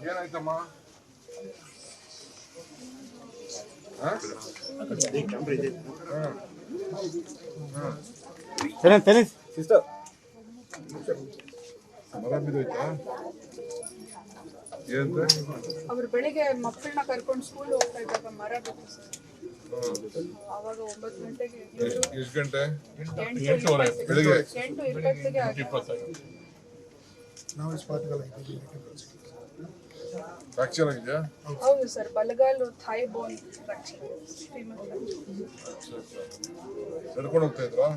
ಏನಾಯ್ತಮ್ಮ? ಸಿಸ್ಟರ್ ಮರ ಬಿದ್ದೋಯ್ತಾ? ಏನಂತ? ಅವ್ರು ಬೆಳಿಗ್ಗೆ ಮಕ್ಕಳನ್ನ ಕರ್ಕೊಂಡು ಸ್ಕೂಲ್ ಹೋಗ್ತಾ ಇದ್ದಾಗ ಮರ ಬಿತ್ತು ಸರ್. ಅವಾಗ 9 ಗಂಟೆಗೆ ಎಷ್ಟು ಗಂಟೆ? 8:20 ಬೆಳಿಗ್ಗೆ 8:20 ನಾವು ಸ್ಪಾಟ್ಗಳು ಫ್ರಾಕ್ಚರ್ ಆಗಿದೆಯಾ? ಹೌದು ಸರ್, ಬಲಗಾಲು ಥೈ ಬೋನ್ ಫ್ರಾಕ್ಚರ್. ನಡ್ಕೊಂಡು ಹೋಗ್ತಾ ಇದ್ರಾ?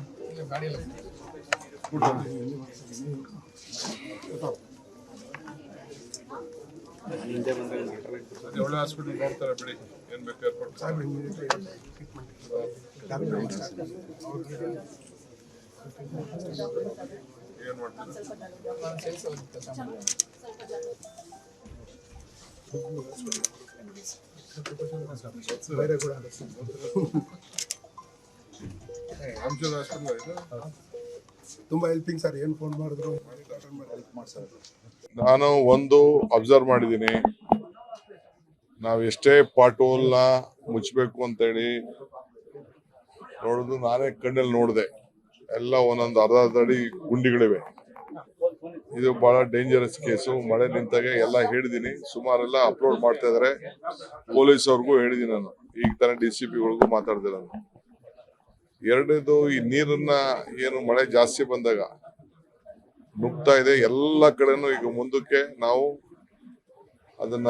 ಒಳ್ಳೆ ಹಾಸ್ಪಿಟಲ್ ನೋಡ್ತಾರೆ ಬಿಡಿ, ಏನ್ ಬೇಕು ಏರ್ಪೋರ್ಟ್. ಏನ್ ಮಾಡ್ತಾರೆ? ಬೇರೆ ಕೂಡ ರಾಮಚಂದ್ರ ಹಾಸ್ಪಿಟಲ್ ಇದು ತುಂಬಾ ಹೆಲ್ಪಿಂಗ್ ಸರ್. ಏನು ಫೋನ್ ಮಾಡಿದ್ರು ಹೆಲ್ಪ್ ಮಾಡ್ಸೋದು. ನಾನು ಒಂದು ಅಬ್ಸರ್ವ್ ಮಾಡಿದ್ದೀನಿ, ನಾವು ಎಷ್ಟೇ ಪಾಟ್ ಹೋಲ್ನ ಮುಚ್ಚಬೇಕು ಅಂತೇಳಿ ನೋಡುದು, ನಾನೇ ಕಣ್ಣಲ್ಲಿ ನೋಡಿದೆ, ಎಲ್ಲ ಒಂದೊಂದು ಅರ್ಧ ಅಡಿ ಗುಂಡಿಗಳಿವೆ. ಇದು ಬಹಳ ಡೇಂಜರಸ್ ಕೇಸು. ಮಳೆ ನಿಂತಾಗ ಎಲ್ಲ ಹೇಳಿದೀನಿ, ಸುಮಾರೆಲ್ಲ ಅಪ್ಲೋಡ್ ಮಾಡ್ತಾ ಇದಾರೆ. ಪೊಲೀಸ್ ಅವ್ರಿಗೂ ಹೇಳಿದೀನಿ ನಾನು, ಈಗ ತಾನೇ DCPಗಳಿಗೂ ಮಾತಾಡ್ದೆ ನಾನು. ಎರಡನೇದು, ಈ ನೀರನ್ನ ಏನು ಮಳೆ ಜಾಸ್ತಿ ಬಂದಾಗ ನುಗ್ತಾ ಇದೆ ಎಲ್ಲ ಕಡೆನೂ. ಈಗ ಮುಂದಕ್ಕೆ ನಾವು ಅದನ್ನ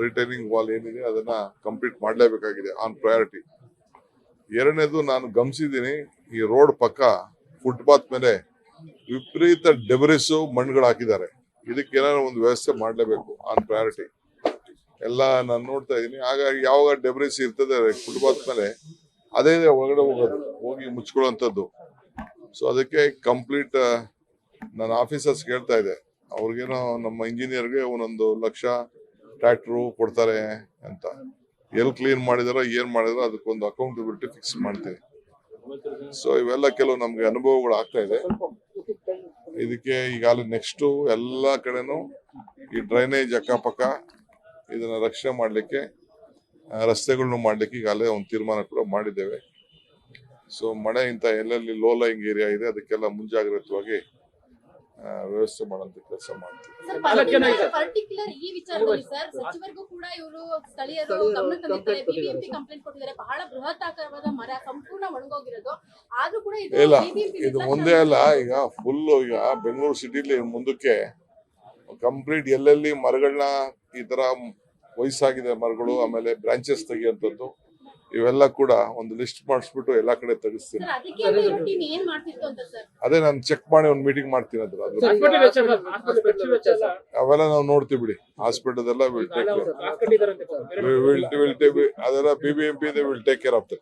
ರಿಟೈನಿಂಗ್ ವಾಲ್ ಏನಿದೆ ಅದನ್ನ ಕಂಪ್ಲೀಟ್ ಮಾಡಲೇಬೇಕಾಗಿದೆ, ಆನ್ ಪ್ರಯಾರಿಟಿ. ಎರಡನೇದು, ನಾನು ಗಮನಿಸಿದ್ದೀನಿ, ಈ ರೋಡ್ ಪಕ್ಕ ಫುಟ್ಪಾತ್ ಮೇಲೆ ವಿಪರೀತ ಡೆಬ್ರಿಸು ಮಣ್ಣುಗಳು ಹಾಕಿದ್ದಾರೆ. ಇದಕ್ಕೆ ಏನಾದ್ರು ಒಂದು ವ್ಯವಸ್ಥೆ ಮಾಡಲೇಬೇಕು, ಆನ್ ಪ್ರಯಾರಿಟಿ. ಎಲ್ಲ ನಾನು ನೋಡ್ತಾ ಇದ್ದೀನಿ. ಹಾಗಾಗಿ ಯಾವಾಗ ಡೆಬ್ರಿಸ್ ಇರ್ತದೆ ಫುಟ್ಪಾತ್ ಮೇಲೆ, ಅದೇ ಒಳಗಡೆ ಹೋಗಿ ಮುಚ್ಕೊಳ್ಳುವಂಥದ್ದು. ಸೊ ಅದಕ್ಕೆ ಕಂಪ್ಲೀಟ್ ನನ್ನ ಆಫೀಸರ್ಸ್ ಹೇಳ್ತಾ ಇದೆ, ಅವ್ರಿಗೇನೋ ನಮ್ಮ ಇಂಜಿನಿಯರ್ಗೆ 1 ಲಕ್ಷ ಟ್ರ್ಯಾಕ್ಟ್ರು ಕೊಡ್ತಾರೆ ಅಂತ. ಎಲ್ಲಿ ಕ್ಲೀನ್ ಮಾಡಿದಾರೋ ಏನ್ ಮಾಡಿದಾರೋ ಅದಕ್ಕೊಂದು ಅಕೌಂಟಬಿಲಿಟಿ ಫಿಕ್ಸ್ ಮಾಡ್ತೀವಿ. ಸೊ ಇವೆಲ್ಲ ಕೆಲವು ನಮ್ಗೆ ಅನುಭವಗಳು ಆಗ್ತಾ ಇದೆ. ಇದಕ್ಕೆ ಈಗಾಗಲೇ ನೆಕ್ಸ್ಟ್ ಎಲ್ಲ ಕಡೆನೂ ಈ ಡ್ರೈನೇಜ್ ಅಕ್ಕಪಕ್ಕ ಇದನ್ನ ರಕ್ಷಣೆ ಮಾಡ್ಲಿಕ್ಕೆ, ರಸ್ತೆಗಳನ್ನು ಮಾಡ್ಲಿಕ್ಕೆ ಈಗಾಗಲೇ ಒಂದು ತೀರ್ಮಾನ ಕೂಡ ಮಾಡಿದ್ದೇವೆ. ಸೊ ಮಳೆ ಇಂತ ಎಲ್ಲೆಲ್ಲಿ ಲೋ ಲೈಂಗ್ ಏರಿಯಾ ಇದೆ ಅದಕ್ಕೆಲ್ಲ ಮುಂಜಾಗ್ರತವಾಗಿ ವ್ಯವಸ್ಥೆ ಮಾಡುವಂತ ಕೆಲಸ ಮಾಡ್ತೀವಿ. ಪರ್ಟಿಕ್ಯುಲರ್ ಈ ವಿಚಾರದಲ್ಲಿ ಸರ್, ಸಚಿವರಿಗೂ ಕೂಡ ಇವರು ಸ್ಥಳೀಯರು ಗಮನ ತಂದಿದ್ದಾರೆ. ಬಿಬಿಎಂಪಿ ಕಂಪ್ಲೇಂಟ್ ಕೊಟ್ಟಿದ್ದಾರೆ, ಬಹಳ ಬೃಹತ್ ಆಕಾರದ ಮರ ಸಂಪೂರ್ಣ ಒಣಗೋಗಿರೋದು. ಆದ್ರೂ ಕೂಡ ಇಲ್ಲ, ಇದು ಒಂದೇ ಅಲ್ಲ, ಈಗ ಫುಲ್ ಈಗ ಬೆಂಗಳೂರು ಸಿಟಿಲಿ ಮುಂದಕ್ಕೆ ಕಂಪ್ಲೀಟ್ ಎಲ್ಲೆಲ್ಲಿ ಮರಗಳನ್ನ ಈ ತರ ವಯಸ್ಸಾಗಿದೆ ಮರಗಳು, ಆಮೇಲೆ ಬ್ರಾಂಚಸ್ ತೆಗಿಯುವಂಥದ್ದು, ಇವೆಲ್ಲ ಕೂಡ ಒಂದು ಲಿಸ್ಟ್ ಮಾಡಿಸ್ಬಿಟ್ಟು ಎಲ್ಲಾ ಕಡೆ ತೆಗಿಸ್ತೀನಿ. ಅದೇ ನಾನು ಚೆಕ್ ಮಾಡಿ ಒಂದು ಮೀಟಿಂಗ್ ಮಾಡ್ತೀನಿ. ಅವೆಲ್ಲ ನಾವು ನೋಡ್ತೀವಿ ಬಿಡಿ. ಹಾಸ್ಪಿಟಲ್ ಎಲ್ಲ ಅದೆಲ್ಲ BBMP will take care of that.